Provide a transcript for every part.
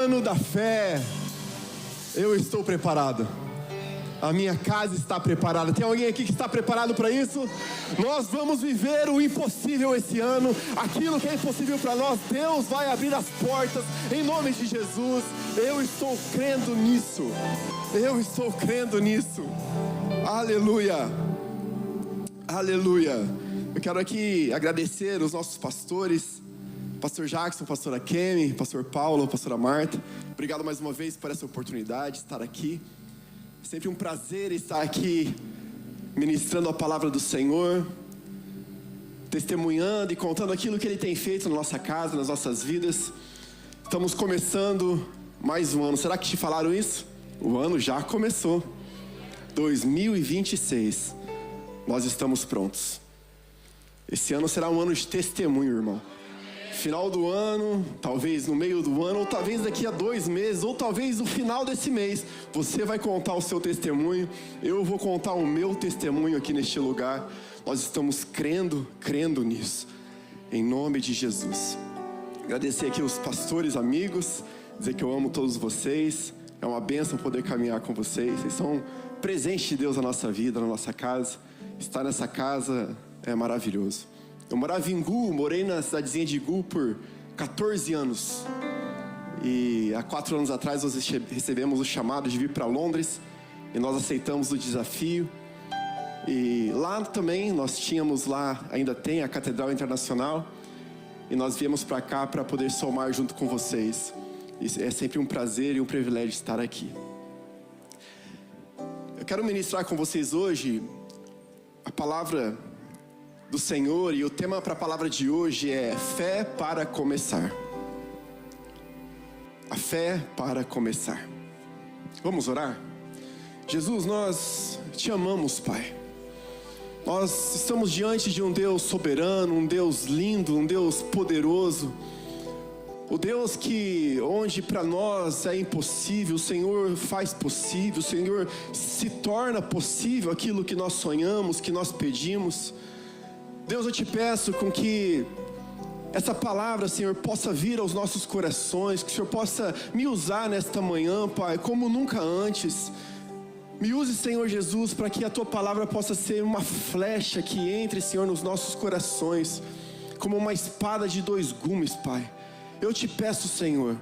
Ano da fé. Eu estou preparado. A minha casa está preparada. Tem alguém aqui que está preparado para isso? Nós vamos viver o impossível esse ano. Aquilo que é impossível para nós, Deus vai abrir as portas em nome de Jesus. Eu estou crendo nisso. Eu estou crendo nisso. Aleluia. Aleluia. Eu quero aqui agradecer os nossos pastores, Pastor Jackson, Pastora Kemi, Pastor Paulo, Pastora Marta. Obrigado mais uma vez por essa oportunidade de estar aqui. Sempre um prazer estar aqui ministrando a palavra do Senhor, testemunhando e contando aquilo que Ele tem feito na nossa casa, nas nossas vidas. Estamos começando mais um ano. Será que te falaram isso? O ano já começou. 2026. Nós estamos prontos. Esse ano será um ano de testemunho, irmão. Final do ano, talvez no meio do ano, ou talvez daqui a 2 meses, ou talvez no final desse mês, você vai contar o seu testemunho, eu vou contar o meu testemunho aqui neste lugar. Nós estamos crendo nisso, em nome de Jesus. Agradecer aqui os pastores, amigos, dizer que eu amo todos vocês, é uma bênção poder caminhar com vocês. Vocês são presentes de Deus na nossa vida, na nossa casa. Estar nessa casa é maravilhoso. Eu morava em Gu, morei na cidadezinha de Gu por 14 anos. E há 4 anos atrás nós recebemos o chamado de vir para Londres. E nós aceitamos o desafio. E lá também nós tínhamos lá, ainda tem a Catedral Internacional. E nós viemos para cá para poder somar junto com vocês. E é sempre um prazer e um privilégio estar aqui. Eu quero ministrar com vocês hoje a palavra do Senhor, e o tema para a palavra de hoje é fé para começar. A fé para começar. Vamos orar? Jesus, nós te amamos, Pai. Nós estamos diante de um Deus soberano, um Deus lindo, um Deus poderoso. O Deus que, onde para nós é impossível, o Senhor faz possível. O Senhor se torna possível aquilo que nós sonhamos, que nós pedimos. Deus, eu te peço com que essa palavra, Senhor, possa vir aos nossos corações, que o Senhor possa me usar nesta manhã, Pai, como nunca antes. Me use, Senhor Jesus, para que a Tua palavra possa ser uma flecha que entre, Senhor, nos nossos corações, como uma espada de 2 gumes, Pai. Eu te peço, Senhor,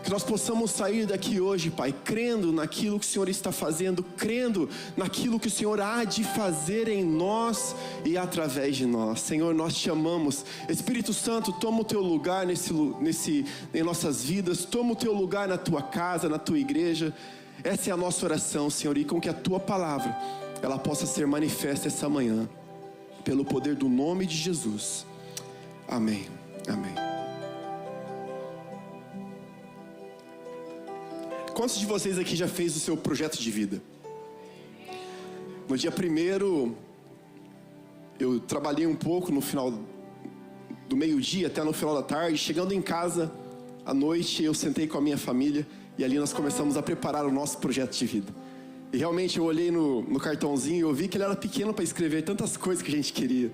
que nós possamos sair daqui hoje, Pai, crendo naquilo que o Senhor está fazendo, crendo naquilo que o Senhor há de fazer em nós e através de nós. Senhor, nós te amamos. Espírito Santo, toma o teu lugar em nossas vidas, toma o teu lugar na tua casa, na tua igreja. Essa é a nossa oração, Senhor, e com que a tua palavra, ela possa ser manifesta essa manhã, pelo poder do nome de Jesus. Amém. Amém. Quantos de vocês aqui já fez o seu projeto de vida? No dia 1º, eu trabalhei um pouco no final do meio-dia até no final da tarde. Chegando em casa, à noite, eu sentei com a minha família e ali nós começamos a preparar o nosso projeto de vida. E realmente eu olhei no cartãozinho e eu vi que ele era pequeno para escrever tantas coisas que a gente queria.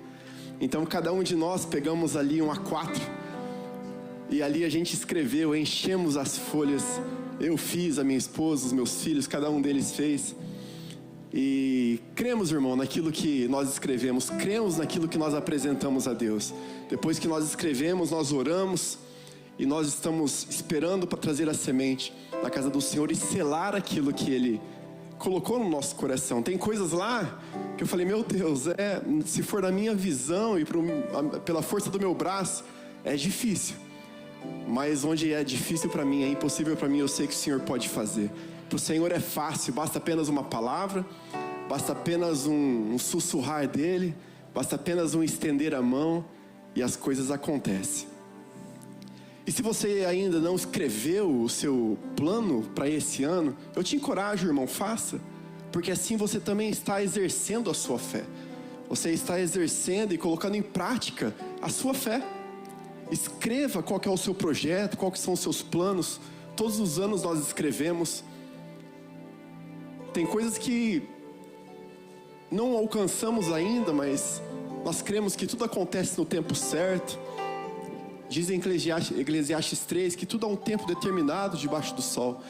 Então cada um de nós pegamos ali um A4 e ali a gente escreveu, enchemos as folhas. Eu fiz, a minha esposa, os meus filhos, cada um deles fez. E cremos, irmão, naquilo que nós escrevemos. Cremos naquilo que nós apresentamos a Deus. Depois que nós escrevemos, nós oramos. E nós estamos esperando para trazer a semente na casa do Senhor e selar aquilo que Ele colocou no nosso coração. Tem coisas lá que eu falei, meu Deus, se for na minha visão e pela força do meu braço, é difícil. Mas onde é difícil para mim, é impossível para mim, eu sei que o Senhor pode fazer. Para o Senhor é fácil, basta apenas uma palavra, basta apenas um sussurrar dEle, basta apenas um estender a mão e as coisas acontecem. E se você ainda não escreveu o seu plano para esse ano, eu te encorajo, irmão, faça, porque assim você também está exercendo a sua fé. Você está exercendo e colocando em prática a sua fé. Escreva qual que é o seu projeto, quais são os seus planos. Todos os anos nós escrevemos. Tem coisas que não alcançamos ainda, mas nós cremos que tudo acontece no tempo certo. Diz em Eclesiastes 3 que tudo há um tempo determinado debaixo do sol.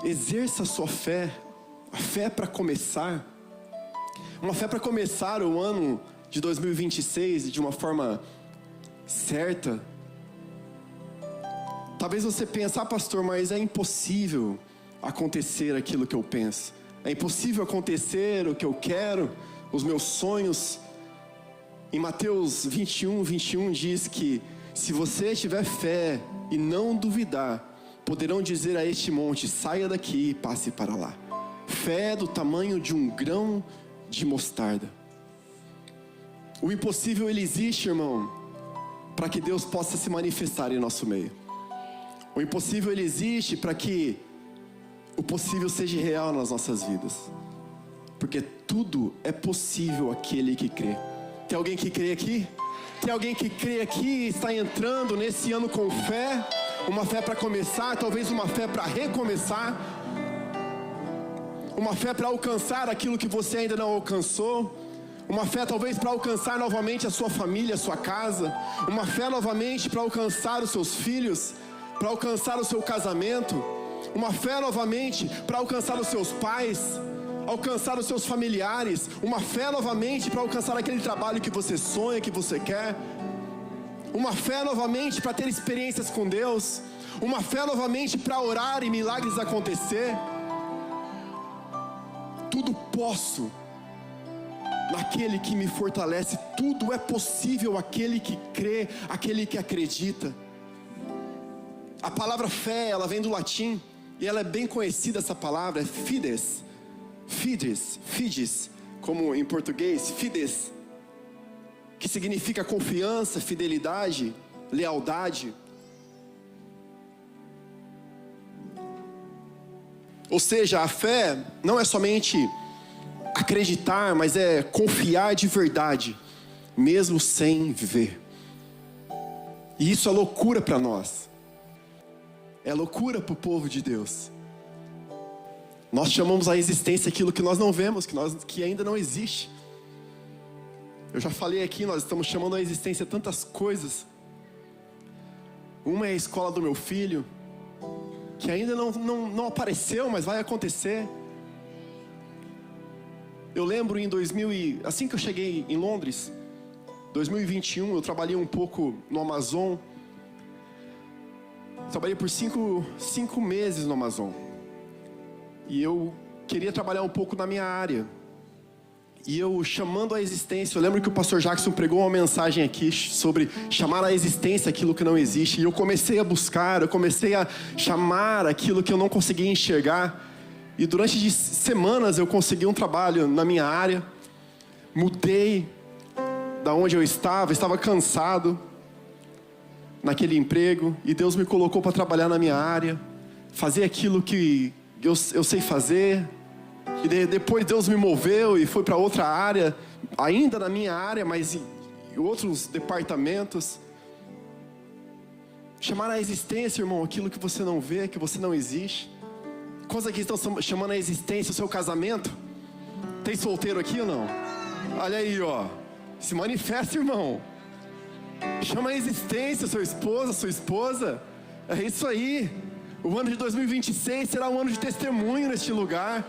Exerça a sua fé, a fé para começar. Uma fé para começar o ano de 2026 de uma forma certa. Talvez você pense, pastor, mas é impossível acontecer aquilo que eu penso. É impossível acontecer o que eu quero, os meus sonhos. Em Mateus 21 diz que se você tiver fé e não duvidar, poderão dizer a este monte, saia daqui e passe para lá. Fé do tamanho de um grão de mostarda. O impossível, ele existe, irmão, para que Deus possa se manifestar em nosso meio. O impossível, ele existe para que o possível seja real nas nossas vidas. Porque tudo é possível àquele que crê. Tem alguém que crê aqui? Tem alguém que crê aqui e está entrando nesse ano com fé? Uma fé para começar, talvez uma fé para recomeçar. Uma fé para alcançar aquilo que você ainda não alcançou. Uma fé talvez para alcançar novamente a sua família, a sua casa. Uma fé novamente para alcançar os seus filhos, para alcançar o seu casamento. Uma fé novamente para alcançar os seus pais, alcançar os seus familiares. Uma fé novamente para alcançar aquele trabalho que você sonha, que você quer. Uma fé novamente para ter experiências com Deus. Uma fé novamente para orar e milagres acontecer. Tudo posso naquele que me fortalece. Tudo é possível àquele que crê, àquele que acredita. A palavra fé, ela vem do latim, e ela é bem conhecida, essa palavra, é fides. Fides, como em português, fides, que significa confiança, fidelidade, lealdade. Ou seja, a fé não é somente acreditar, mas é confiar de verdade, mesmo sem ver. E isso é loucura para nós. É loucura para o povo de Deus. Nós chamamos a existência aquilo que nós não vemos, que ainda não existe. Eu já falei aqui, nós estamos chamando a existência tantas coisas. Uma é a escola do meu filho, que ainda não apareceu, mas vai acontecer. Eu lembro assim que eu cheguei em Londres, 2021, eu trabalhei um pouco no Amazon. Trabalhei por 5 meses no Amazon. E eu queria trabalhar um pouco na minha área. E eu chamando a existência, eu lembro que o pastor Jackson pregou uma mensagem aqui sobre chamar a existência aquilo que não existe. E eu comecei a buscar, eu comecei a chamar aquilo que eu não conseguia enxergar. E durante semanas eu consegui um trabalho na minha área. Mudei da onde eu estava cansado naquele emprego. E Deus me colocou para trabalhar na minha área, fazer aquilo que eu sei fazer. E depois Deus me moveu e foi para outra área, ainda na minha área, mas em outros departamentos. Chamar a existência, irmão, aquilo que você não vê, que você não existe. Quantos aqui estão chamando a existência o seu casamento? Tem solteiro aqui ou não? Olha aí, ó. Se manifesta, irmão. Chama a existência, seu esposo, sua esposa. É isso aí. O ano de 2026 será um ano de testemunho neste lugar.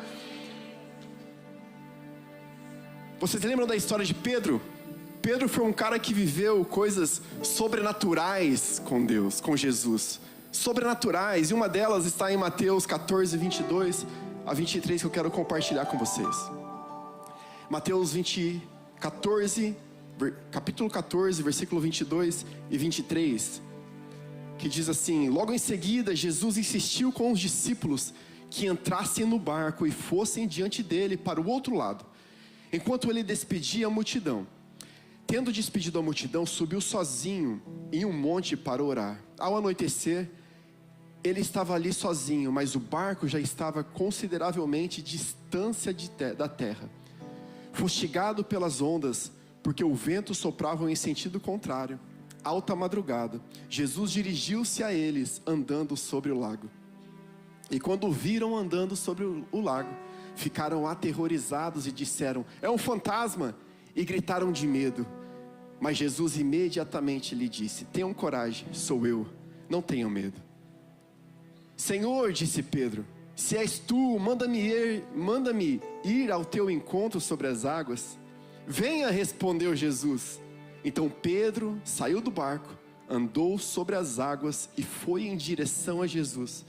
Vocês lembram da história de Pedro? Pedro foi um cara que viveu coisas sobrenaturais com Deus, com Jesus. Sobrenaturais. E uma delas está em Mateus 14, 22 a 23, que eu quero compartilhar com vocês. Mateus capítulo 14, versículo 22 e 23, que diz assim: logo em seguida, Jesus insistiu com os discípulos que entrassem no barco e fossem diante dele para o outro lado, enquanto ele despedia a multidão. Tendo despedido a multidão, subiu sozinho em um monte para orar. Ao anoitecer, ele estava ali sozinho, mas o barco já estava consideravelmente distância da terra, fustigado pelas ondas, porque o vento soprava em sentido contrário. Alta madrugada, Jesus dirigiu-se a eles andando sobre o lago. E quando o viram andando sobre o lago, ficaram aterrorizados e disseram: é um fantasma! E gritaram de medo. Mas Jesus imediatamente lhe disse: tenham coragem, sou eu, não tenham medo. Senhor, disse Pedro, se és tu, manda-me ir ao teu encontro sobre as águas. Venha, respondeu Jesus. Então Pedro saiu do barco, andou sobre as águas e foi em direção a Jesus.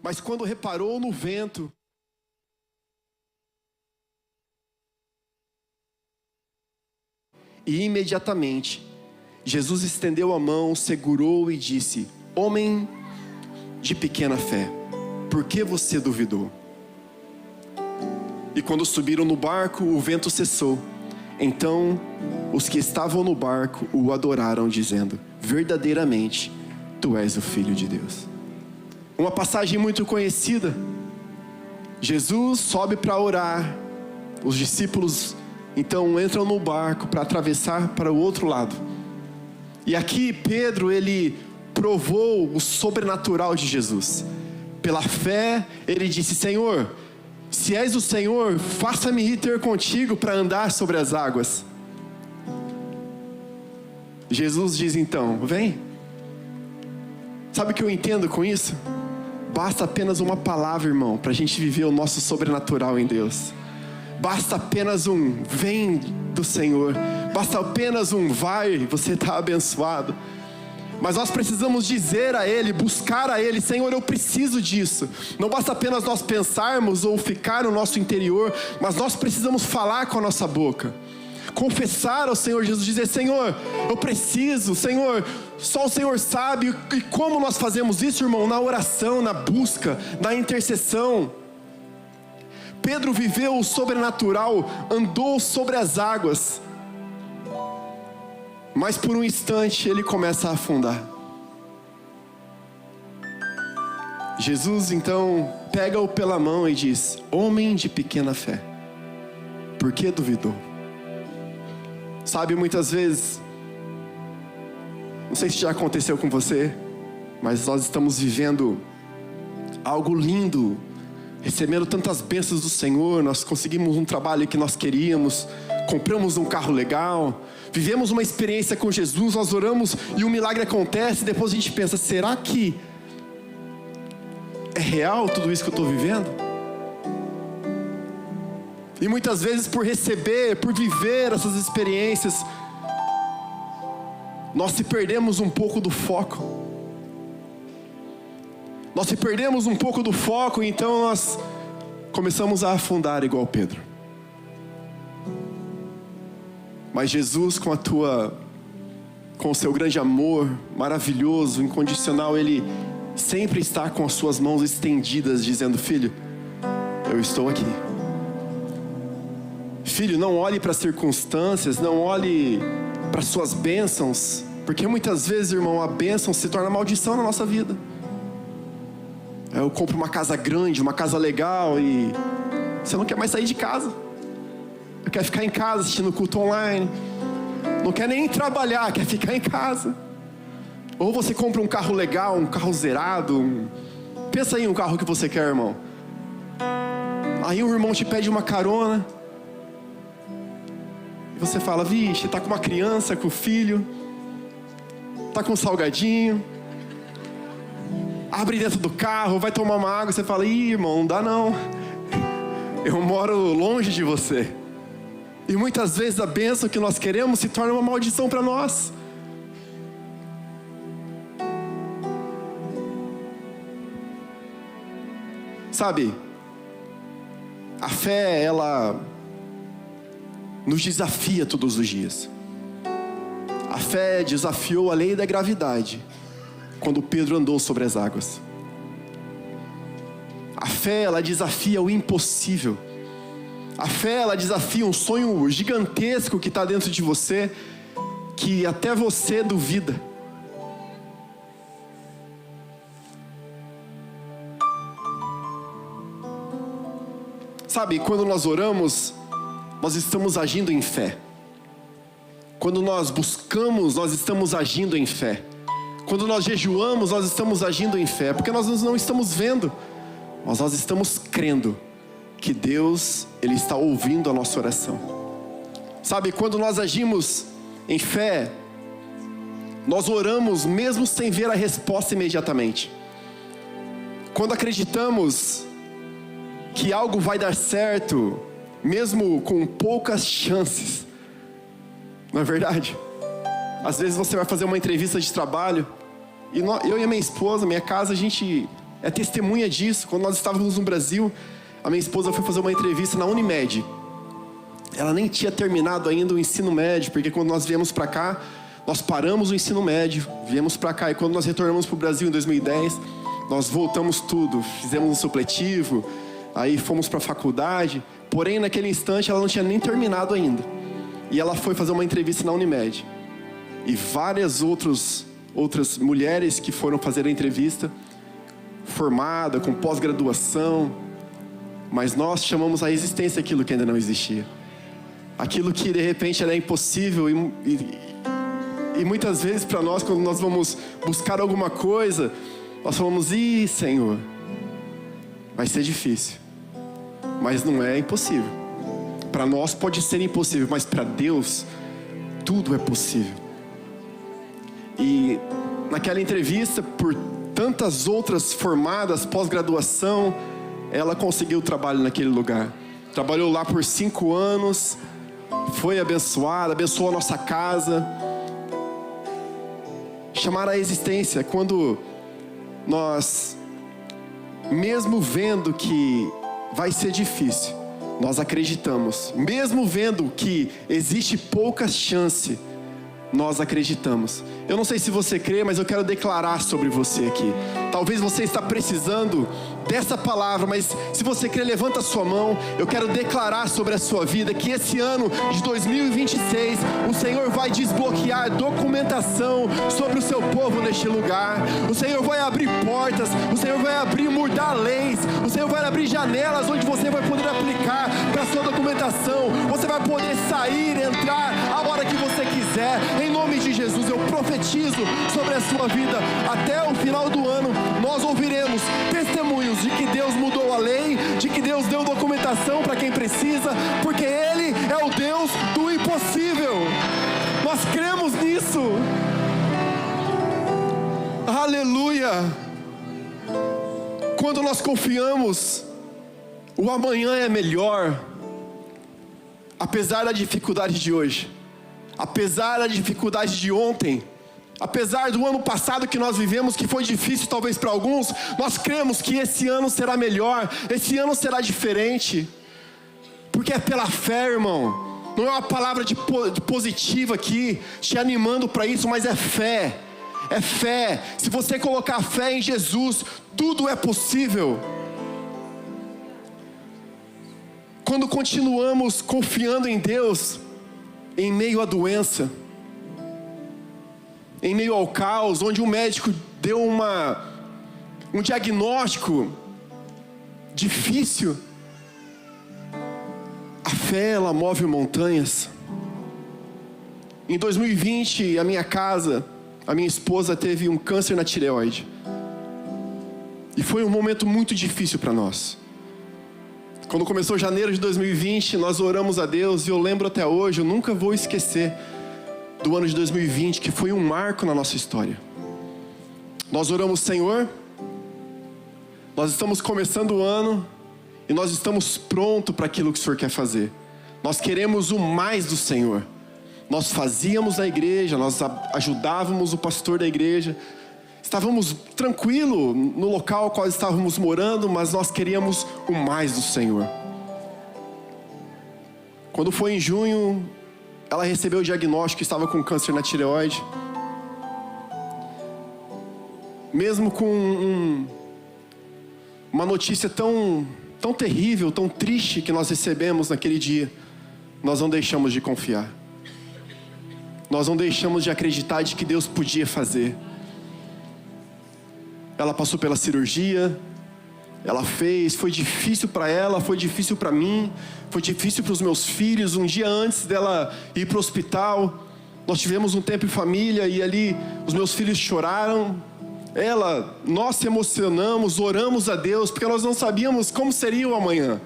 Mas quando reparou no vento, e imediatamente Jesus estendeu a mão, segurou e disse: homem de pequena fé, por que você duvidou? E quando subiram no barco, o vento cessou. Então os que estavam no barco o adoraram, dizendo: verdadeiramente tu és o Filho de Deus. Uma passagem muito conhecida. Jesus sobe para orar. Os discípulos então entram no barco para atravessar para o outro lado. E aqui Pedro, ele provou o sobrenatural de Jesus. Pela fé, ele disse: Senhor, se és o Senhor, faça-me ir ter contigo para andar sobre as águas. Jesus diz então: vem. Sabe o que eu entendo com isso? Basta apenas uma palavra, irmão, para a gente viver o nosso sobrenatural em Deus. Basta apenas um vem do Senhor. Basta apenas um vai, você está abençoado. Mas nós precisamos dizer a Ele, buscar a Ele: Senhor, eu preciso disso. Não basta apenas nós pensarmos ou ficar no nosso interior, mas nós precisamos falar com a nossa boca. Confessar ao Senhor Jesus, dizer: Senhor, eu preciso, Senhor, só o Senhor sabe. E como nós fazemos isso, irmão? Na oração, na busca, na intercessão. Pedro viveu o sobrenatural, andou sobre as águas, mas por um instante ele começa a afundar. Jesus então pega-o pela mão e diz: homem de pequena fé, por que duvidou? Sabe, muitas vezes, não sei se já aconteceu com você, mas nós estamos vivendo algo lindo, recebendo tantas bênçãos do Senhor. Nós conseguimos um trabalho que nós queríamos, compramos um carro legal, vivemos uma experiência com Jesus, nós oramos e um milagre acontece. Depois a gente pensa: será que é real tudo isso que eu estou vivendo? E muitas vezes, por receber, por viver essas experiências, nós se perdemos um pouco do foco. Nós se perdemos um pouco do foco, então nós começamos a afundar igual Pedro. Mas Jesus, com o seu grande amor maravilhoso, incondicional, Ele sempre está com as suas mãos estendidas, dizendo: filho, eu estou aqui. Filho, não olhe para as circunstâncias, não olhe para as suas bênçãos, porque muitas vezes, irmão, a bênção se torna maldição na nossa vida. Eu compro uma casa grande, uma casa legal, e você não quer mais sair de casa. Quer ficar em casa assistindo culto online. Não quer nem trabalhar, quer ficar em casa. Ou você compra um carro legal, um carro zerado. Pensa aí um carro que você quer, irmão. Aí um irmão te pede uma carona. E você fala: vixe, tá com uma criança, com o filho. Tá com um salgadinho. Abre dentro do carro, vai tomar uma água. Você fala: ih, irmão, não dá não. Eu moro longe de você. E muitas vezes a bênção que nós queremos se torna uma maldição para nós. Sabe, a fé, ela nos desafia todos os dias. A fé desafiou a lei da gravidade quando Pedro andou sobre as águas. A fé, ela desafia o impossível. A fé, ela desafia um sonho gigantesco que está dentro de você, que até você duvida. Sabe, quando nós oramos, nós estamos agindo em fé. Quando nós buscamos, nós estamos agindo em fé. Quando nós jejuamos, nós estamos agindo em fé, porque nós não estamos vendo, mas nós estamos crendo que Deus, Ele está ouvindo a nossa oração. Sabe, quando nós agimos Em fé, nós oramos mesmo sem ver a resposta imediatamente. Quando acreditamos que algo vai dar certo, mesmo com poucas chances, não é verdade? Às vezes você vai fazer uma entrevista de trabalho, e eu e a minha esposa, minha casa, a gente é testemunha disso. Quando nós estávamos no Brasil, a minha esposa foi fazer uma entrevista na Unimed. Ela nem tinha terminado ainda o ensino médio, porque quando nós viemos para cá, nós paramos o ensino médio, viemos para cá, e quando nós retornamos para o Brasil em 2010, nós voltamos tudo, fizemos um supletivo, aí fomos para a faculdade, porém naquele instante ela não tinha nem terminado ainda. E ela foi fazer uma entrevista na Unimed. E várias outras mulheres que foram fazer a entrevista, formada, com pós-graduação, mas nós chamamos à existência aquilo que ainda não existia. Aquilo que de repente era impossível e muitas vezes para nós, quando nós vamos buscar alguma coisa, nós falamos: Senhor, vai ser difícil, mas não é impossível. Para nós pode ser impossível, mas para Deus tudo é possível. E naquela entrevista, por tantas outras formadas, pós-graduação, ela conseguiu trabalho naquele lugar. Trabalhou lá por 5 anos, foi abençoada, abençoou a nossa casa. Chamar a existência quando nós, mesmo vendo que vai ser difícil, nós acreditamos. Mesmo vendo que existe pouca chance, nós acreditamos. Eu não sei se você crê, mas eu quero declarar sobre você aqui. Talvez você está precisando dessa palavra, mas se você crê, levanta a sua mão. Eu quero declarar sobre a sua vida que esse ano de 2026, o Senhor vai desbloquear documentação sobre o seu povo neste lugar. O Senhor vai abrir portas, o Senhor vai mudar leis, o Senhor vai abrir janelas onde você vai poder aplicar para a sua documentação. Você vai poder sair, entrar a hora que você quiser. Em nome de Jesus, eu profetizo sobre a sua vida. Até o final do ano, nós ouviremos testemunhos de que Deus mudou a lei, de que Deus deu documentação para quem precisa, porque Ele é o Deus do impossível. Nós cremos nisso. Aleluia. Quando nós confiamos, o amanhã é melhor. Apesar da dificuldade de hoje, apesar da dificuldade de ontem, apesar do ano passado que nós vivemos, que foi difícil talvez para alguns, nós cremos que esse ano será melhor, esse ano será diferente, porque é pela fé, irmão. Não é uma palavra de positiva aqui, te animando para isso, mas é fé. É fé. Se você colocar fé em Jesus, tudo é possível. Quando continuamos confiando em Deus, em meio à doença, em meio ao caos, onde um médico deu um diagnóstico difícil, a fé, ela move montanhas. Em 2020, a minha esposa teve um câncer na tireoide, e foi um momento muito difícil para nós. Quando começou janeiro de 2020, nós oramos a Deus, e eu lembro até hoje, eu nunca vou esquecer do ano de 2020, que foi um marco na nossa história. Nós oramos: Senhor, nós estamos começando o ano, e nós estamos prontos para aquilo que o Senhor quer fazer. Nós queremos o mais do Senhor. Nós fazíamos a igreja, nós ajudávamos o pastor da igreja, estávamos tranquilos no local ao qual estávamos morando, mas nós queríamos o mais do Senhor. Quando foi em junho, ela recebeu o diagnóstico que estava com câncer na tireoide. Mesmo com uma notícia tão terrível, tão triste que nós recebemos naquele dia, nós não deixamos de confiar. Nós não deixamos de acreditar de que Deus podia fazer. Ela passou pela cirurgia, ela fez, foi difícil para ela, foi difícil para mim, foi difícil para os meus filhos. Um dia antes dela ir para o hospital, nós tivemos um tempo em família, e ali os meus filhos choraram. Nós se emocionamos, oramos a Deus, porque nós não sabíamos como seria o amanhã.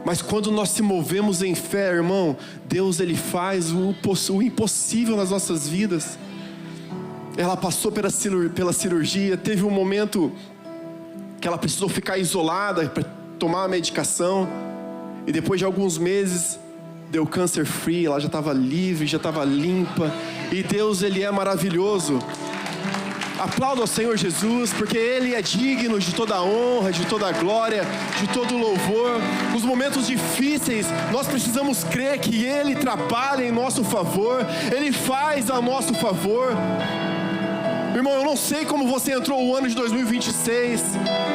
Mas quando nós se movemos em fé, irmão, Deus ele faz o impossível nas nossas vidas. Ela passou pela cirurgia, teve um momento que ela precisou ficar isolada para tomar a medicação, e depois de alguns meses deu câncer free, ela já estava livre, já estava limpa, e Deus ele é maravilhoso. Aplauda ao Senhor Jesus, porque Ele é digno de toda a honra, de toda a glória, de todo o louvor. Nos momentos difíceis, nós precisamos crer que Ele trabalha em nosso favor, Ele faz a nosso favor. Irmão, eu não sei como você entrou o ano de 2026,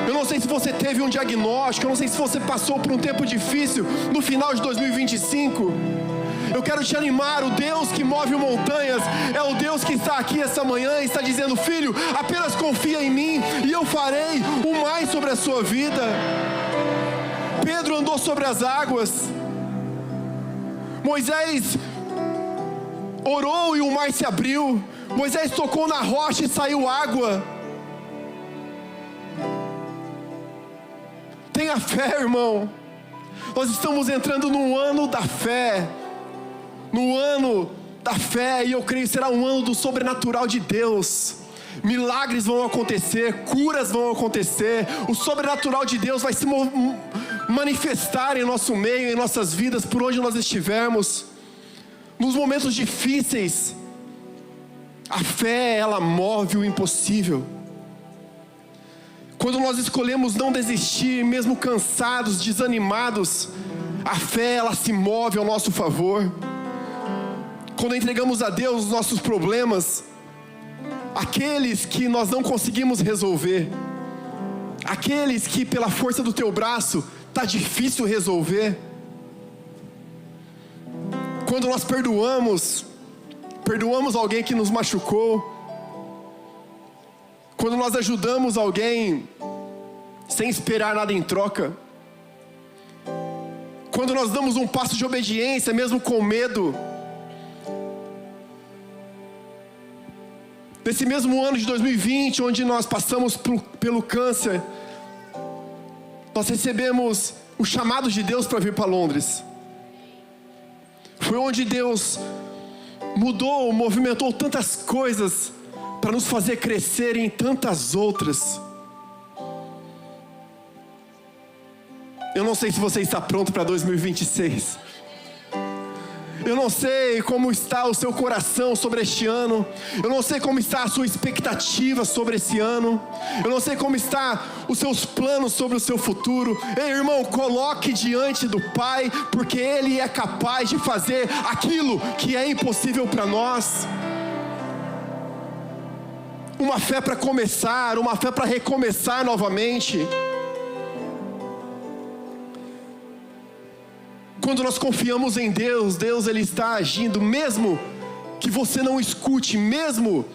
eu não sei se você teve um diagnóstico, eu não sei se você passou por um tempo difícil no final de 2025. Eu quero te animar, o Deus que move montanhas é o Deus que está aqui essa manhã e está dizendo: filho, apenas confia em mim e eu farei o mais sobre a sua vida. Pedro andou sobre as águas, Moisés orou e o mar se abriu, Moisés tocou na rocha e saiu água. Tenha fé, irmão, nós estamos entrando num ano da fé. No ano da fé, e eu creio que será um ano do sobrenatural de Deus. Milagres vão acontecer, curas vão acontecer, o sobrenatural de Deus vai se manifestar em nosso meio, em nossas vidas, por onde nós estivermos. Nos momentos difíceis, a fé, ela move o impossível. Quando nós escolhemos não desistir, mesmo cansados, desanimados, a fé, ela se move ao nosso favor. Quando entregamos a Deus os nossos problemas, aqueles que nós não conseguimos resolver, aqueles que pela força do teu braço está difícil resolver, quando nós perdoamos alguém que nos machucou, quando nós ajudamos alguém sem esperar nada em troca, quando nós damos um passo de obediência mesmo com medo. Nesse mesmo ano de 2020, onde nós passamos pelo câncer, nós recebemos o chamado de Deus para vir para Londres. Foi onde Deus mudou, movimentou tantas coisas para nos fazer crescer em tantas outras. Eu não sei se você está pronto para 2026. Eu não sei como está o seu coração sobre este ano. Eu não sei como está a sua expectativa sobre esse ano. Eu não sei como está os seus planos sobre o seu futuro. Ei, irmão, coloque diante do Pai, porque Ele é capaz de fazer aquilo que é impossível para nós. Uma fé para começar, uma fé para recomeçar novamente. Quando nós confiamos em Deus, Deus ele está agindo, mesmo que você não escute, mesmo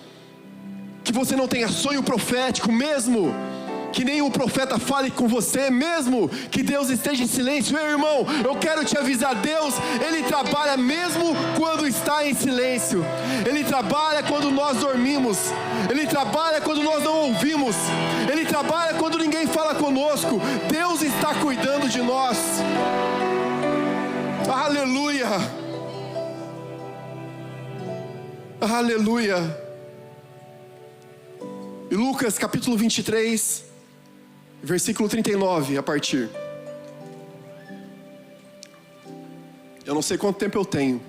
que você não tenha sonho profético, mesmo que nenhum profeta fale com você, mesmo que Deus esteja em silêncio. Meu irmão, eu quero te avisar, Deus, Ele trabalha mesmo quando está em silêncio. Ele trabalha quando nós dormimos, Ele trabalha quando nós não ouvimos, Ele trabalha quando ninguém fala conosco. Deus está cuidando de nós. Aleluia, aleluia. E Lucas capítulo 23, versículo 39 a partir. Eu não sei quanto tempo eu tenho.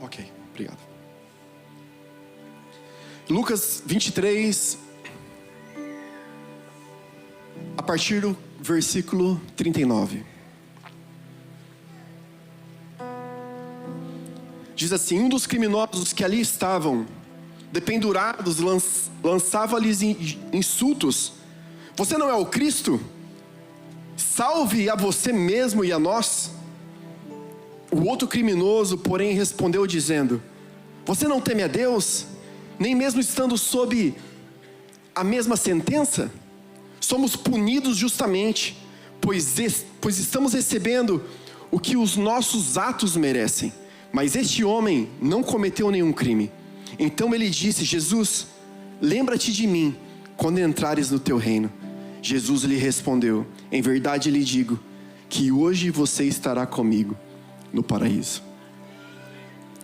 Ok, obrigado. Lucas 23, a partir do versículo 39. Diz assim: um dos criminosos que ali estavam, dependurados, lançava-lhes insultos. Você não é o Cristo? Salve a você mesmo e a nós. O outro criminoso, porém, respondeu dizendo: você não teme a Deus, nem mesmo estando sob a mesma sentença? Somos punidos justamente, pois estamos recebendo o que os nossos atos merecem. Mas este homem não cometeu nenhum crime. Então ele disse: Jesus, lembra-te de mim quando entrares no teu reino. Jesus lhe respondeu: em verdade lhe digo, que hoje você estará comigo no paraíso.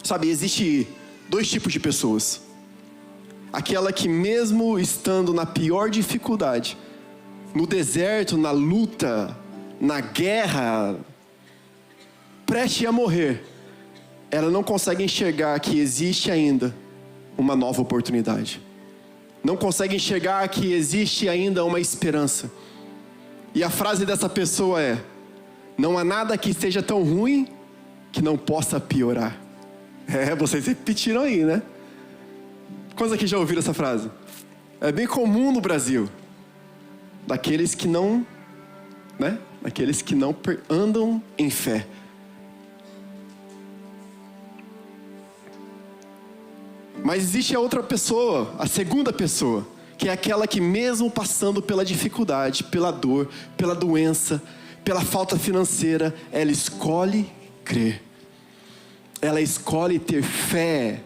Sabe, existe 2 tipos de pessoas. Aquela que mesmo estando na pior dificuldade, no deserto, na luta, na guerra, prestes a morrer, ela não consegue enxergar que existe ainda uma nova oportunidade. Não consegue enxergar que existe ainda uma esperança. E a frase dessa pessoa é: não há nada que esteja tão ruim que não possa piorar. Vocês repetiram aí, né? Quantos aqui já ouviram essa frase? É bem comum no Brasil. Daqueles que não, né? Daqueles que não andam em fé. Mas existe a outra pessoa, a segunda pessoa, que é aquela que mesmo passando pela dificuldade, pela dor, pela doença, pela falta financeira, ela escolhe crer. Ela escolhe ter fé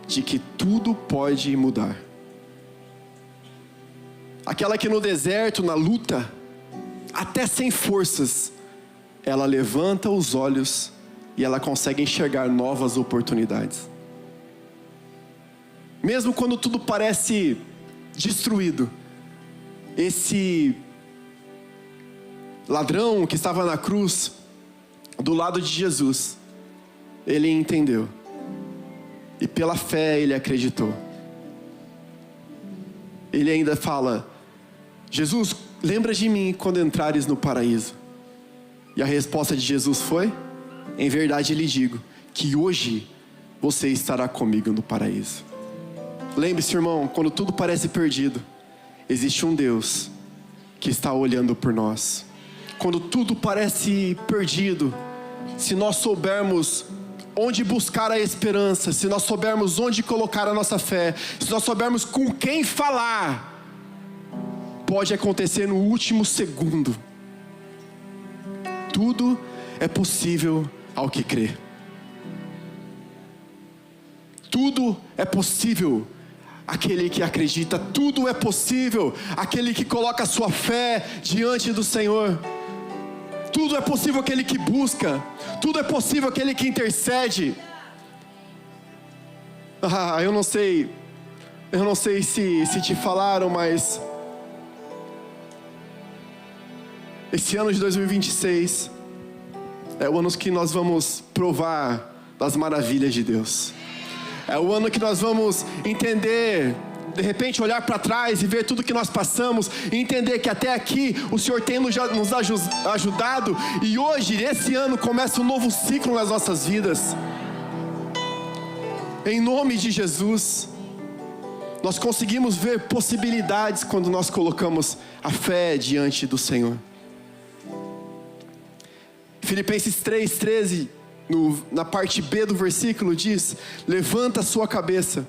de que tudo pode mudar. Aquela que no deserto, na luta, até sem forças, ela levanta os olhos e ela consegue enxergar novas oportunidades. Mesmo quando tudo parece destruído, esse ladrão que estava na cruz, do lado de Jesus, ele entendeu. E pela fé ele acreditou. Ele ainda fala: Jesus, lembra de mim quando entrares no paraíso. E a resposta de Jesus foi: em verdade lhe digo, que hoje você estará comigo no paraíso. Lembre-se, irmão, quando tudo parece perdido, existe um Deus que está olhando por nós. Quando tudo parece perdido, se nós soubermos onde buscar a esperança, se nós soubermos onde colocar a nossa fé, se nós soubermos com quem falar, pode acontecer no último segundo. Tudo é possível ao que crê. Tudo é possível aquele que acredita. Tudo é possível aquele que coloca a sua fé diante do Senhor. Tudo é possível aquele que busca. Tudo é possível aquele que intercede. Eu não sei se te falaram, mas esse ano de 2026 é o ano que nós vamos provar das maravilhas de Deus. É o ano que nós vamos entender, de repente olhar para trás e ver tudo que nós passamos, e entender que até aqui o Senhor tem nos ajudado, e hoje, esse ano, começa um novo ciclo nas nossas vidas. Em nome de Jesus, nós conseguimos ver possibilidades quando nós colocamos a fé diante do Senhor. Filipenses 3:13, na parte B do versículo diz: levanta a sua cabeça,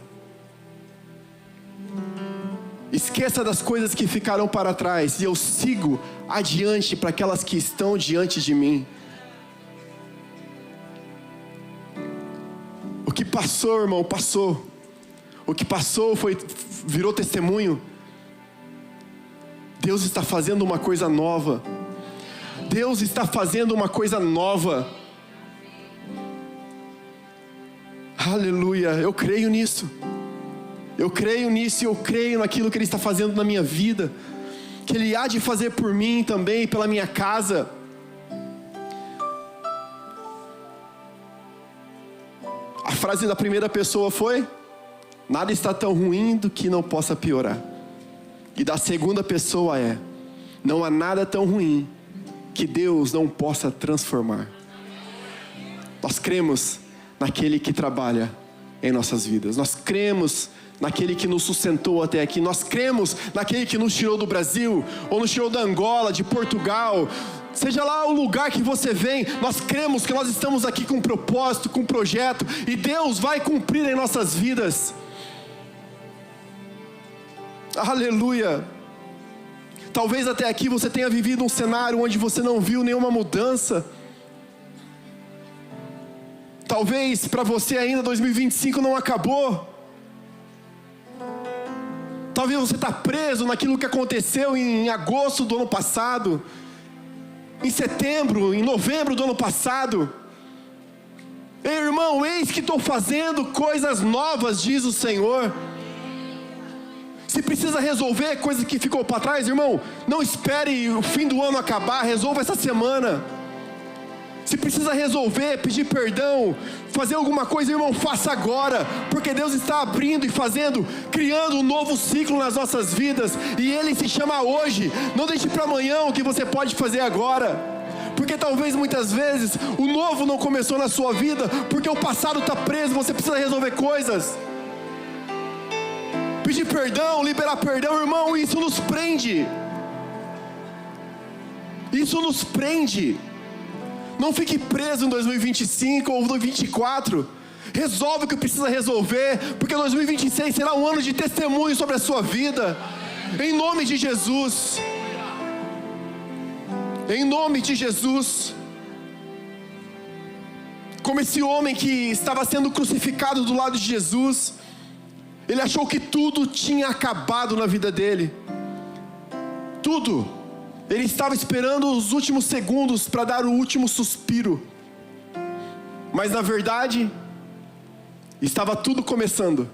esqueça das coisas que ficaram para trás, e eu sigo adiante para aquelas que estão diante de mim. O que passou, irmão, passou. O que passou virou testemunho. Deus está fazendo uma coisa nova. Deus está fazendo uma coisa nova. Aleluia, eu creio nisso. Eu creio nisso e eu creio naquilo que Ele está fazendo na minha vida, que Ele há de fazer por mim também, pela minha casa. A frase da primeira pessoa foi: nada está tão ruim do que não possa piorar. E da segunda pessoa é: não há nada tão ruim que Deus não possa transformar. Nós cremos naquele que trabalha em nossas vidas. Nós cremos naquele que nos sustentou até aqui. Nós cremos naquele que nos tirou do Brasil, ou nos tirou da Angola, de Portugal. Seja lá o lugar que você vem, nós cremos que nós estamos aqui com um propósito, com um projeto, e Deus vai cumprir em nossas vidas. Aleluia. Talvez até aqui você tenha vivido um cenário onde você não viu nenhuma mudança. Talvez para você ainda 2025 não acabou. Talvez você está preso naquilo que aconteceu em agosto do ano passado, em setembro, em novembro do ano passado. Ei, irmão, eis que estou fazendo coisas novas, diz o Senhor. Se precisa resolver coisa que ficou para trás, irmão, não espere o fim do ano acabar, resolva essa semana. Se precisa resolver, pedir perdão, fazer alguma coisa, irmão, faça agora, porque Deus está abrindo e fazendo, criando um novo ciclo nas nossas vidas, e Ele se chama hoje. Não deixe para amanhã o que você pode fazer agora, porque talvez muitas vezes o novo não começou na sua vida, porque o passado está preso, você precisa resolver coisas. Pedir perdão, liberar perdão, irmão, isso nos prende. Isso nos prende. Não fique preso em 2025 ou 2024. Resolve o que precisa resolver, porque 2026 será um ano de testemunho sobre a sua vida. Em nome de Jesus. Em nome de Jesus. Como esse homem que estava sendo crucificado do lado de Jesus, ele achou que tudo tinha acabado na vida dele. Tudo. Ele estava esperando os últimos segundos para dar o último suspiro. Mas na verdade, estava tudo começando.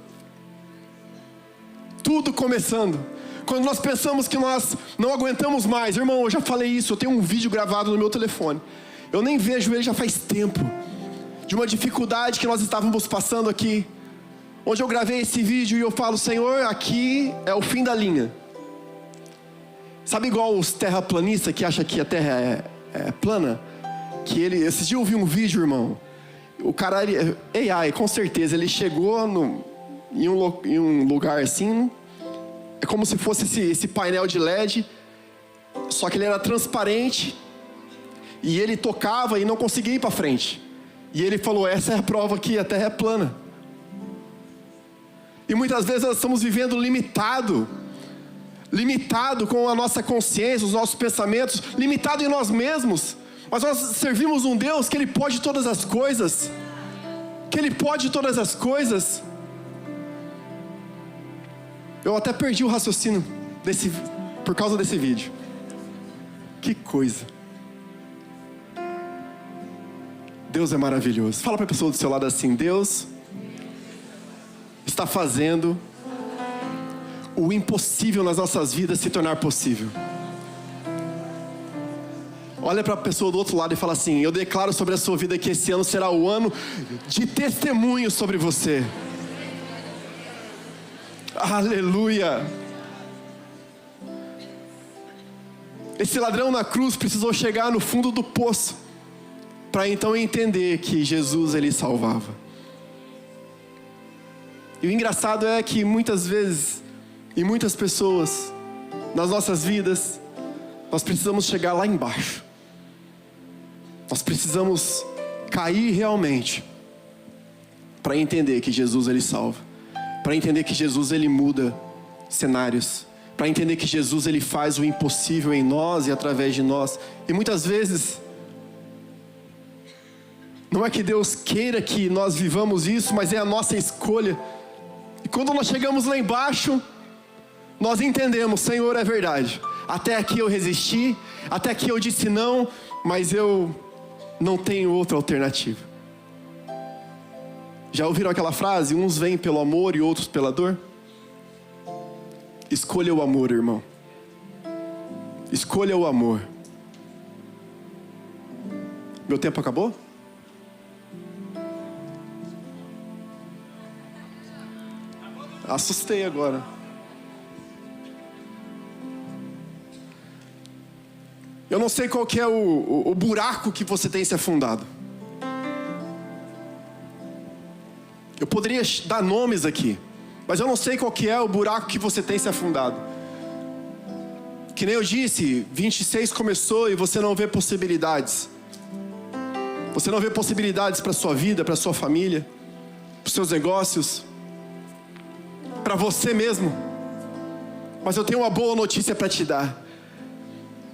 Tudo começando. Quando nós pensamos que nós não aguentamos mais, irmão, eu já falei isso, eu tenho um vídeo gravado no meu telefone. Eu nem vejo ele já faz tempo. De uma dificuldade que nós estávamos passando aqui. Onde eu gravei esse vídeo e eu falo, Senhor, aqui é o fim da linha. Sabe igual os terraplanistas que acham que a terra é plana? Que esses dias eu vi um vídeo, irmão. O cara, AI, com certeza, ele chegou em um lugar assim. É como se fosse esse painel de LED. Só que ele era transparente. E ele tocava e não conseguia ir para frente. E ele falou, essa é a prova que a terra é plana. E muitas vezes nós estamos vivendo limitado com a nossa consciência, os nossos pensamentos, limitado em nós mesmos. Mas nós servimos um Deus que Ele pode todas as coisas. Que Ele pode todas as coisas. Eu até perdi o raciocínio por causa desse vídeo. Que coisa. Deus é maravilhoso. Fala para a pessoa do seu lado assim, Deus está fazendo o impossível nas nossas vidas se tornar possível. Olha para a pessoa do outro lado e fala assim, eu declaro sobre a sua vida que esse ano será o ano de testemunho sobre você. Aleluia. Esse ladrão na cruz precisou chegar no fundo do poço para então entender que Jesus ele salvava. E o engraçado é que muitas vezes, e muitas pessoas, nas nossas vidas, nós precisamos chegar lá embaixo. Nós precisamos cair realmente, para entender que Jesus ele salva. Para entender que Jesus ele muda cenários. Para entender que Jesus ele faz o impossível em nós e através de nós. E muitas vezes, não é que Deus queira que nós vivamos isso, mas é a nossa escolha. E quando nós chegamos lá embaixo, nós entendemos, Senhor, é verdade. Até aqui eu resisti, até aqui eu disse não, mas eu não tenho outra alternativa. Já ouviram aquela frase? Uns vêm pelo amor e outros pela dor? Escolha o amor, irmão. Escolha o amor. Meu tempo acabou? Assustei agora. Eu não sei qual que é o buraco que você tem se afundado. Eu poderia dar nomes aqui, mas eu não sei qual que é o buraco que você tem se afundado. Que nem eu disse, 26 começou e você não vê possibilidades. Você não vê possibilidades para a sua vida, para a sua família, para os seus negócios, para você mesmo. Mas eu tenho uma boa notícia para te dar.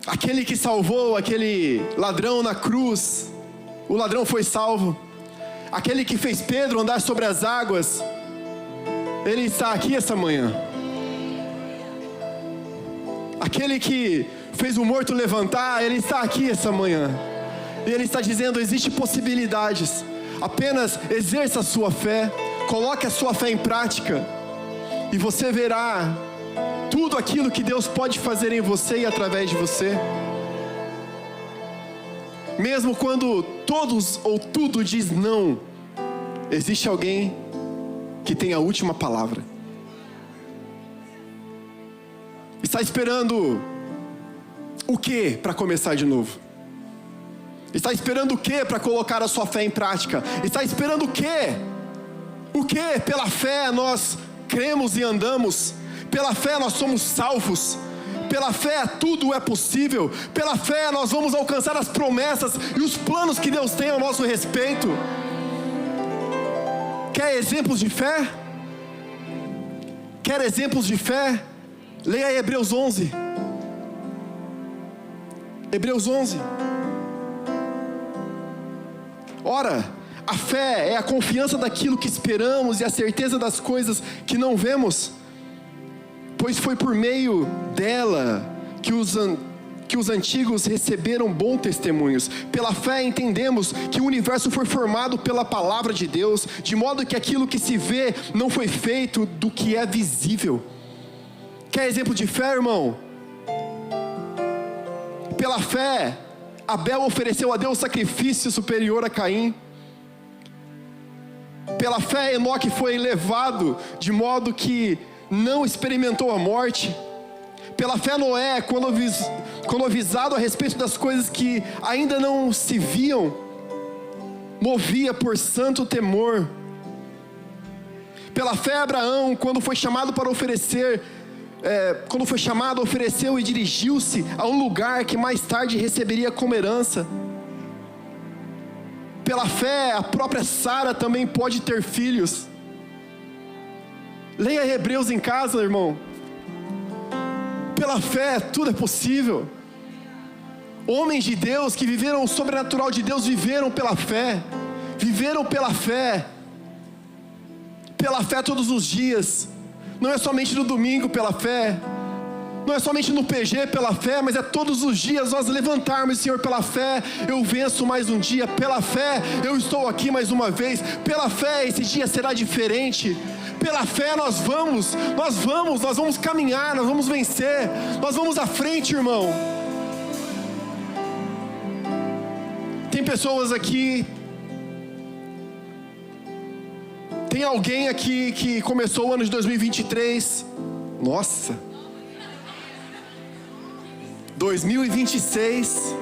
Aquele que salvou aquele ladrão na cruz, o ladrão foi salvo. Aquele que fez Pedro andar sobre as águas, ele está aqui essa manhã. Aquele que fez o morto levantar, Ele está aqui essa manhã. E Ele está dizendo, existem possibilidades. Apenas exerça a sua fé, coloque a sua fé em prática, e você verá tudo aquilo que Deus pode fazer em você e através de você. Mesmo quando todos ou tudo diz não, existe alguém que tem a última palavra. Está esperando o que para começar de novo? Está esperando o que para colocar a sua fé em prática? Está esperando o que? O que? Pela fé nós cremos e andamos. Pela fé nós somos salvos. Pela fé tudo é possível. Pela fé nós vamos alcançar as promessas e os planos que Deus tem ao nosso respeito. Quer exemplos de fé? Quer exemplos de fé? Leia Hebreus 11. Hebreus 11. Ora, a fé é a confiança daquilo que esperamos e a certeza das coisas que não vemos. Pois foi por meio dela que os antigos receberam bons testemunhos. Pela fé entendemos que o universo foi formado pela palavra de Deus, de modo que aquilo que se vê não foi feito do que é visível. Quer exemplo de fé, irmão? Pela fé, Abel ofereceu a Deus sacrifício superior a Caim. Pela fé, Enoque foi levado de modo que não experimentou a morte. Pela fé, Noé, quando avisado a respeito das coisas que ainda não se viam, movia por santo temor. Pela fé, Abraão, quando foi chamado, ofereceu e dirigiu-se a um lugar que mais tarde receberia como herança. Pela fé, a própria Sara também pode ter filhos. Leia Hebreus em casa, irmão. Pela fé, tudo é possível. Homens de Deus que viveram o sobrenatural de Deus, viveram pela fé. Viveram pela fé. Pela fé todos os dias. Não é somente no domingo pela fé. Não é somente no PG pela fé, mas é todos os dias nós levantarmos, Senhor, pela fé, eu venço mais um dia. Pela fé, eu estou aqui mais uma vez. Pela fé, esse dia será diferente. Pela fé nós vamos caminhar, nós vamos vencer, nós vamos à frente, irmão. Tem pessoas aqui, tem alguém aqui que começou o ano de 2023, nossa, 2026,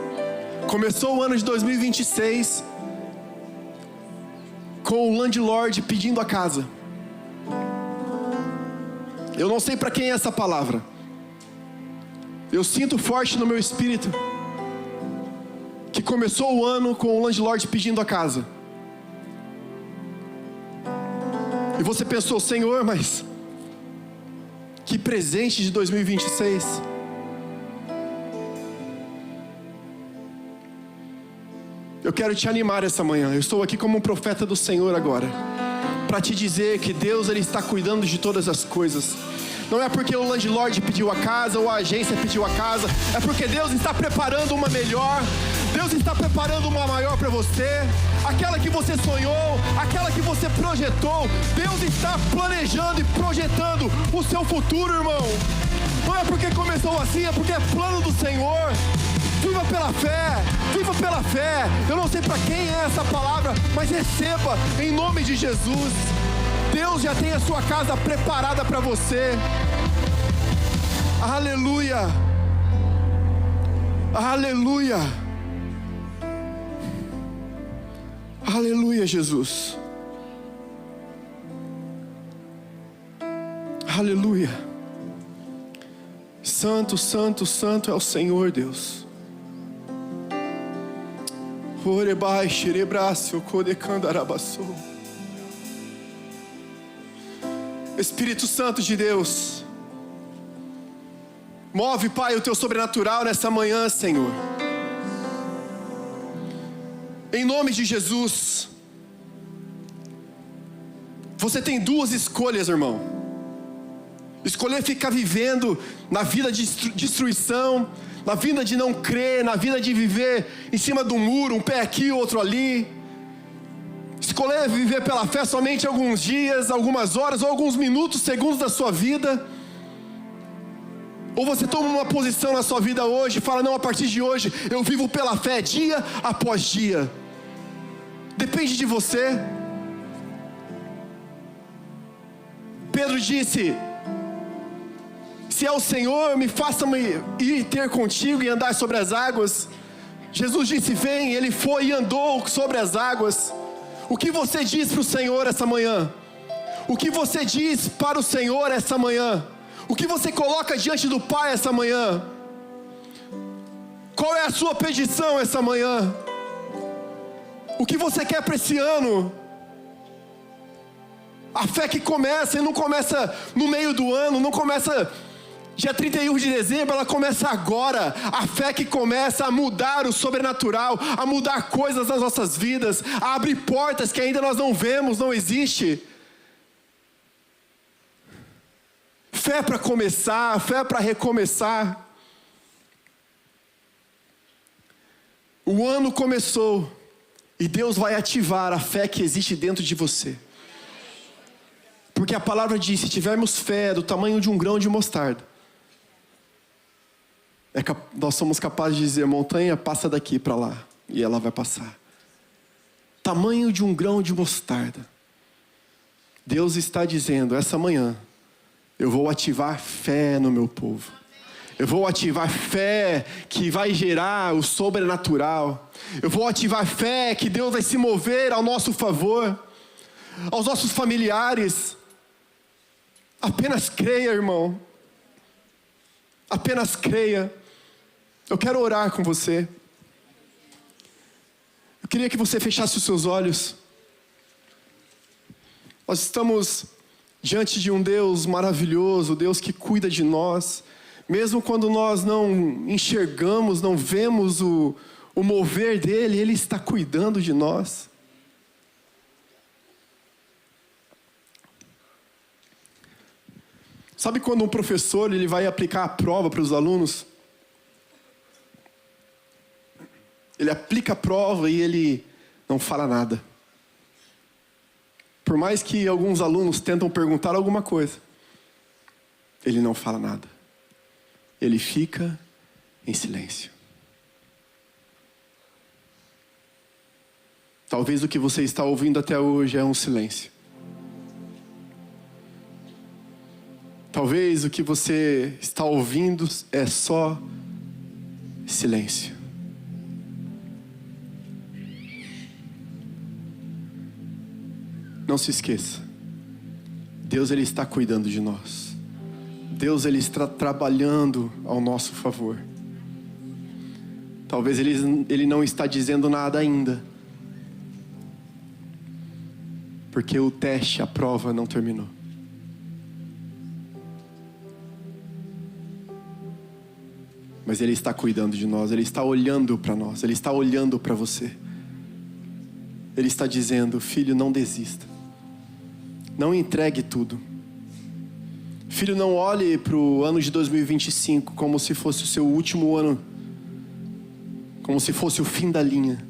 começou o ano de 2026, com o landlord pedindo a casa. Eu não sei para quem é essa palavra. Eu sinto forte no meu espírito que começou o ano com o landlord pedindo a casa. E você pensou, Senhor, mas que presente de 2026. Eu quero te animar essa manhã. Eu estou aqui como um profeta do Senhor agora, para te dizer que Deus, Ele está cuidando de todas as coisas. Não é porque o landlord pediu a casa ou a agência pediu a casa, é porque Deus está preparando uma melhor. Deus está preparando uma maior para você. Aquela que você sonhou, aquela que você projetou, Deus está planejando e projetando o seu futuro, irmão. Não é porque começou assim, é porque é plano do Senhor. Viva pela fé, viva pela fé. Eu não sei para quem é essa palavra, mas receba em nome de Jesus. Deus já tem a sua casa preparada para você. Aleluia, aleluia, aleluia, Jesus, aleluia. Santo, santo, santo é o Senhor Deus. Orebai, xerebraço, codecandarabaçou. Espírito Santo de Deus, move, Pai, o Teu sobrenatural nessa manhã, Senhor. Em nome de Jesus. Você tem duas escolhas, irmão. escolher ficar vivendo na vida de destruição, na vida de não crer, na vida de viver em cima do muro, um pé aqui, outro ali. Escolher viver pela fé somente alguns dias, algumas horas ou alguns minutos, segundos da sua vida. Ou você toma uma posição na sua vida hoje e fala, não, a partir de hoje eu vivo pela fé dia após dia. Depende de você. Pedro disse, se é o Senhor, me faça-me ir ter contigo e andar sobre as águas. Jesus disse, vem, ele foi e andou sobre as águas. O que você diz para o Senhor essa manhã? O que você diz para o Senhor essa manhã? O que você coloca diante do Pai essa manhã? Qual é a sua petição essa manhã? O que você quer para esse ano? A fé que começa e não começa no meio do ano, não começa dia 31 de dezembro, ela começa agora. A fé que começa a mudar o sobrenatural, a mudar coisas nas nossas vidas, a abrir portas que ainda nós não vemos, não existe. Fé para começar, fé para recomeçar. O ano começou e Deus vai ativar a fé que existe dentro de você. Porque a palavra diz, se tivermos fé do tamanho de um grão de mostarda, nós somos capazes de dizer, montanha, passa daqui para lá, e ela vai passar. Tamanho de um grão de mostarda. Deus está dizendo, essa manhã, eu vou ativar fé no meu povo. Eu vou ativar fé que vai gerar o sobrenatural. Eu vou ativar fé que Deus vai se mover ao nosso favor, aos nossos familiares. Apenas creia, irmão. Apenas creia. Eu quero orar com você. Eu queria que você fechasse os seus olhos. Nós estamos diante de um Deus maravilhoso, Deus que cuida de nós. Mesmo quando nós não enxergamos, não vemos o mover dEle, Ele está cuidando de nós. Sabe quando um professor ele vai aplicar a prova para os alunos? Ele aplica a prova e ele não fala nada. Por mais que alguns alunos tentam perguntar alguma coisa, ele não fala nada. Ele fica em silêncio. Talvez o que você está ouvindo até hoje é um silêncio. Talvez o que você está ouvindo é só silêncio. Não se esqueça. Deus ele está cuidando de nós. Deus ele está trabalhando ao nosso favor. Talvez ele não está dizendo nada ainda. Porque o teste, a prova não terminou. Mas Ele está cuidando de nós, Ele está olhando para nós, Ele está olhando para você. Ele está dizendo, filho, não desista. Não entregue tudo. Filho, não olhe para o ano de 2025 como se fosse o seu último ano. Como se fosse o fim da linha.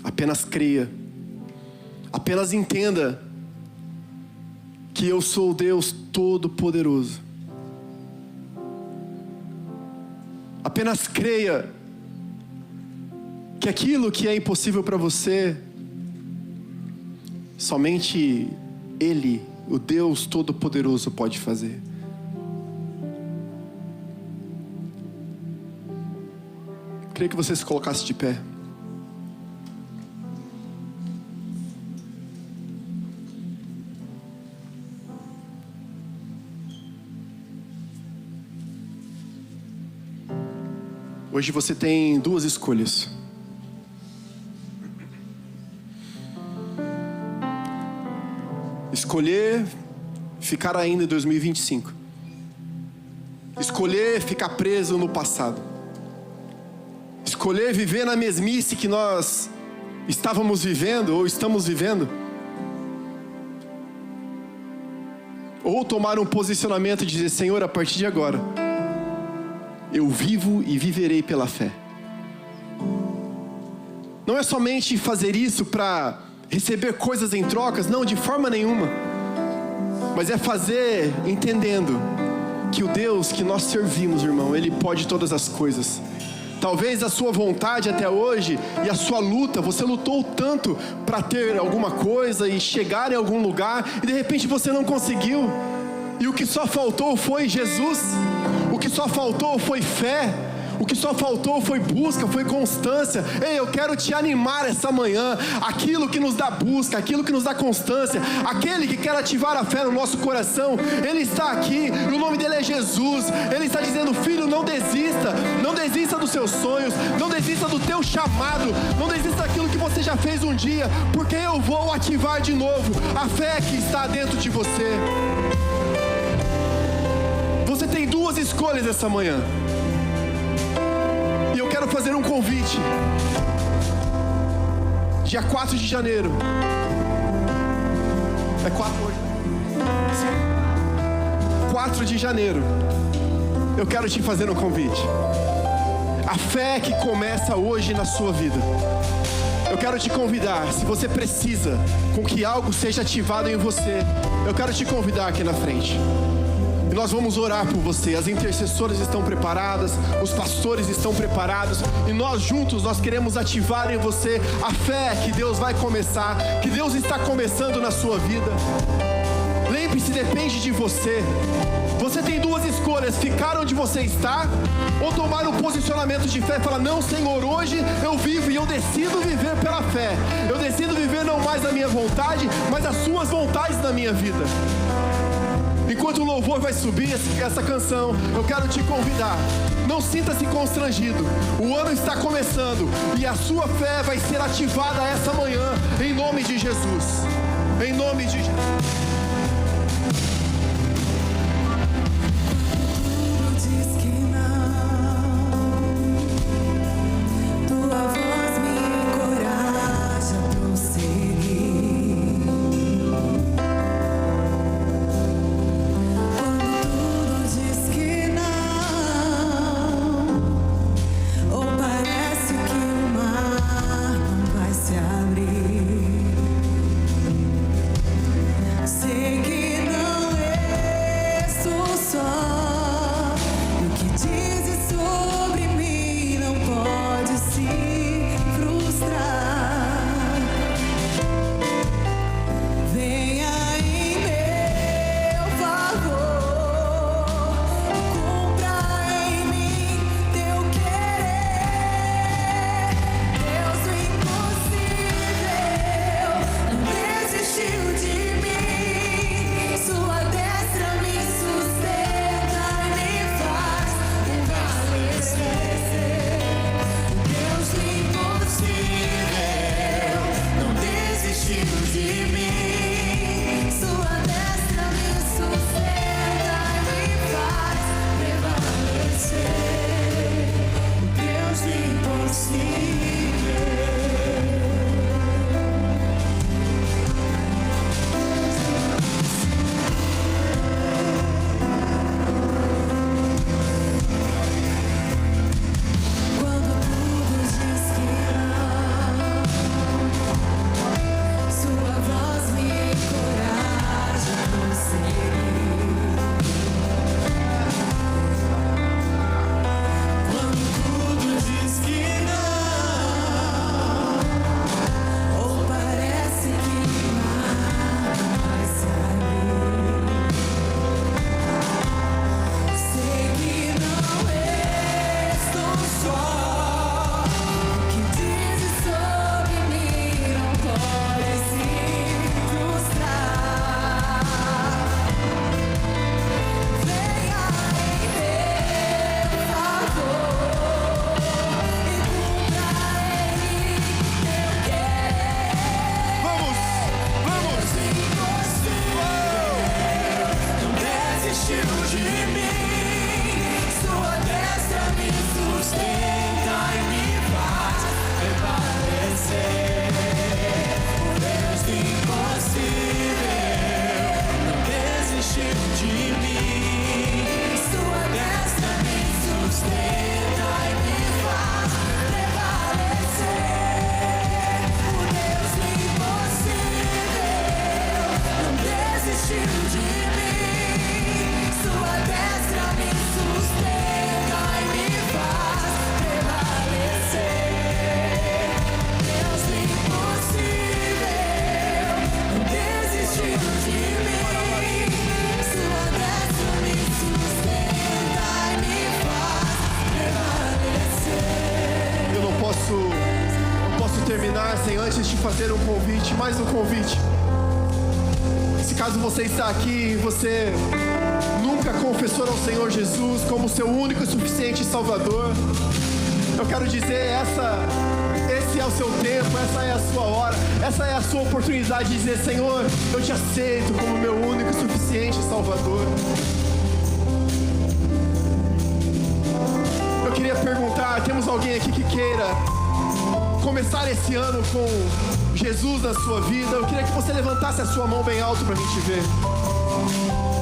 Apenas creia. Apenas entenda que eu sou o Deus Todo-Poderoso. Apenas creia que aquilo que é impossível para você, somente Ele, o Deus Todo-Poderoso, pode fazer. Queria que você se colocasse de pé. Hoje você tem duas escolhas. Escolher ficar ainda em 2025. Escolher ficar preso no passado. Escolher viver na mesmice que nós estávamos vivendo ou estamos vivendo. ou tomar um posicionamento e dizer: Senhor, a partir de agora, eu vivo e viverei pela fé. Não é somente fazer isso para receber coisas em trocas, não, de forma nenhuma. Mas é fazer entendendo que o Deus que nós servimos, irmão, Ele pode todas as coisas. Talvez a sua vontade até hoje e a sua luta, você lutou tanto para ter alguma coisa e chegar em algum lugar, e de repente você não conseguiu. E o que só faltou foi Jesus. O que só faltou foi fé. O que só faltou foi busca, foi constância. Ei, eu quero te animar essa manhã. Aquilo que nos dá busca, aquilo que nos dá constância, aquele que quer ativar a fé no nosso coração, Ele está aqui, e o nome dele é Jesus. Ele está dizendo: filho, não desista. Não desista dos seus sonhos, não desista do teu chamado, não desista daquilo que você já fez um dia, porque eu vou ativar de novo a fé que está dentro de você. Você tem duas escolhas essa manhã. E eu quero fazer um convite. Dia 4 de janeiro. É 4 hoje? Sim. 4 de janeiro. Eu quero te fazer um convite. A fé que começa hoje na sua vida. Eu quero te convidar, se você precisa, com que algo seja ativado em você, eu quero te convidar aqui na frente. E nós vamos orar por você. As intercessoras estão preparadas, os pastores estão preparados, e nós juntos, nós queremos ativar em você a fé que Deus vai começar, que Deus está começando na sua vida. Lembre-se, depende de você. Você tem duas escolhas: ficar onde você está, ou tomar um posicionamento de fé e falar: não, Senhor, hoje eu vivo e eu decido viver pela fé. Eu decido viver não mais a minha vontade, mas as suas vontades na minha vida. Enquanto o louvor vai subir essa canção, eu quero te convidar. Não sinta-se constrangido. O ano está começando e a sua fé vai ser ativada essa manhã, em nome de Jesus. Em nome de Jesus. Se fazem antes de fazer um convite, mais um convite. Se caso você está aqui e você nunca confessou ao Senhor Jesus como seu único e suficiente Salvador, eu quero dizer, esse é o seu tempo, essa é a sua hora, essa é a sua oportunidade de dizer: Senhor, eu te aceito como meu único e suficiente Salvador. Eu queria perguntar, temos alguém aqui que queira começar esse ano com Jesus na sua vida? Eu queria que você levantasse a sua mão bem alto para mim te ver.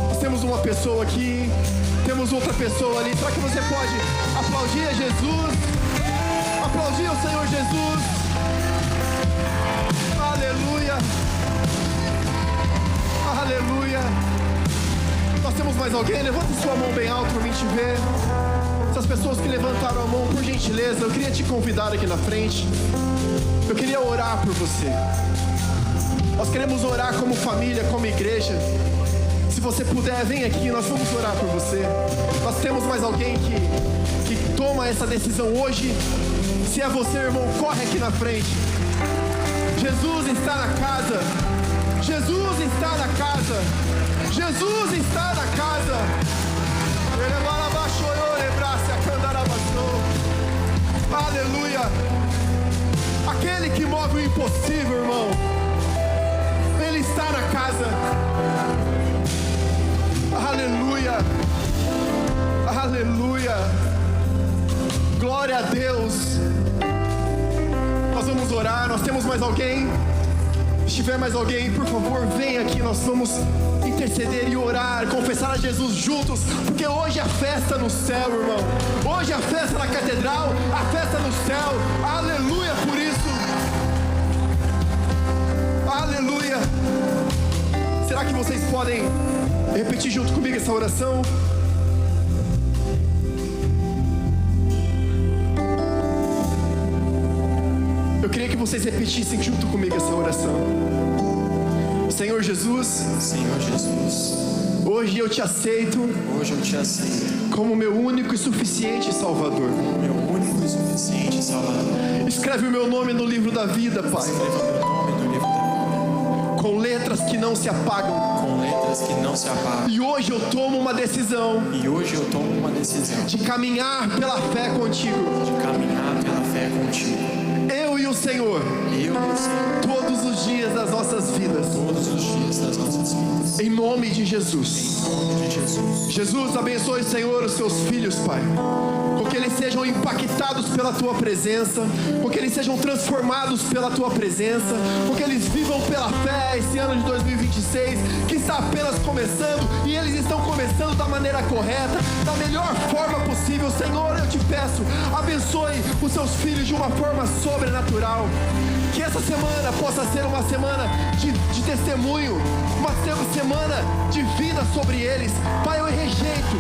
Nós temos uma pessoa aqui, temos outra pessoa ali. Será que você pode aplaudir a Jesus? Aplaudir o Senhor Jesus. Aleluia. Aleluia. Nós temos mais alguém? Levanta sua mão bem alto para mim te ver. Essas pessoas que levantaram a mão, por gentileza, eu queria te convidar aqui na frente. Eu queria orar por você. Nós queremos orar como família, como igreja. Se você puder, vem aqui, nós vamos orar por você. Nós temos mais alguém que toma essa decisão hoje. Se é você, irmão, corre aqui na frente. Jesus está na casa. Jesus está na casa. Jesus está na casa. Aleluia. Aquele que move o impossível, irmão, Ele está na casa. Aleluia. Aleluia. Glória a Deus. Nós vamos orar. Nós temos mais alguém? Se tiver mais alguém, por favor, vem aqui. Nós vamos interceder e orar, confessar a Jesus juntos, porque hoje é festa no céu, irmão. Hoje é festa na catedral, a festa no céu. Aleluia por isso. Aleluia. Será que vocês podem repetir junto comigo essa oração? Eu queria que vocês repetissem junto comigo essa oração. Senhor Jesus, Senhor Jesus, hoje eu te aceito, como meu único e suficiente Salvador. meu único e suficiente Salvador. Escreve o meu nome no livro da vida, Pai, Escreva meu nome no livro da vida, com letras que não se apagam. com letras que não se apagam. E hoje eu tomo uma decisão E hoje eu tomo uma decisão de caminhar pela fé contigo. de caminhar pela fé contigo. Eu e o Senhor, Eu e o Senhor, todos os dias das nossas vidas. todos os dias das nossas vidas. Em nome de Jesus. Em nome de Jesus. Jesus, abençoe, Senhor, os seus filhos, Pai. Com que eles sejam impactados pela Tua presença. Com que eles sejam transformados pela Tua presença. Com que eles vivam pela fé esse ano de 2026, que está apenas começando. E eles estão começando da maneira correta, da melhor forma possível. Senhor, eu te peço, abençoe os seus filhos de uma forma sobrenatural. Que essa semana possa ser uma semana de testemunho, uma semana de vida sobre eles. Pai, eu rejeito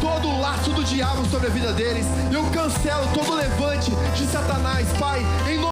todo o laço do diabo sobre a vida deles. Eu cancelo todo o levante de Satanás, Pai, em nome